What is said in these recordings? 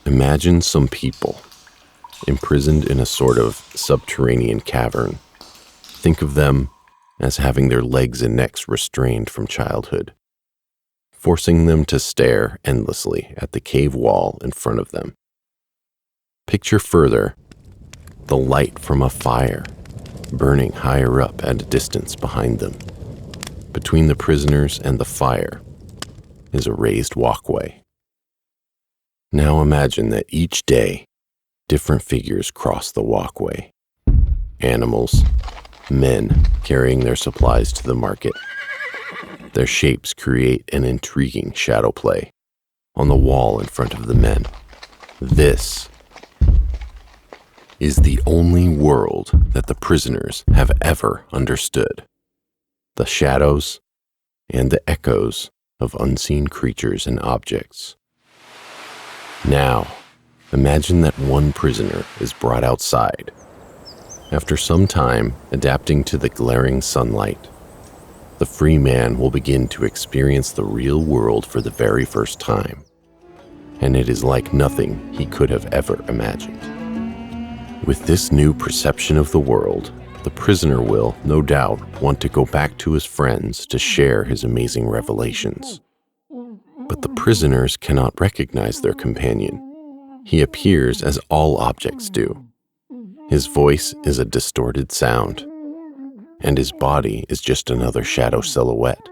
Imagine some people imprisoned in a sort of subterranean cavern. Think of them as having their legs and necks restrained from childhood, forcing them to stare endlessly at the cave wall in front of them. Picture further the light from a fire burning higher up at a distance behind them. Between the prisoners and the fire is a raised walkway. Now imagine that each day, different figures cross the walkway. Animals, men carrying their supplies to the market. Their shapes create an intriguing shadow play on the wall in front of the men. This is the only world that the prisoners have ever understood. The shadows and the echoes of unseen creatures and objects. Now, imagine that one prisoner is brought outside. After some time adapting to the glaring sunlight, the free man will begin to experience the real world for the very first time, and it is like nothing he could have ever imagined. With this new perception of the world, the prisoner will, no doubt, want to go back to his friends to share his amazing revelations. But the prisoners cannot recognize their companion. He appears as all objects do. His voice is a distorted sound, and his body is just another shadow silhouette.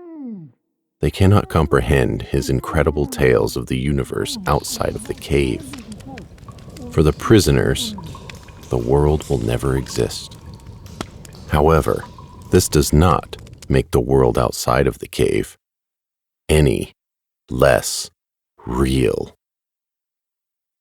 They cannot comprehend his incredible tales of the universe outside of the cave. For the prisoners, the world will never exist. However, this does not make the world outside of the cave any less real.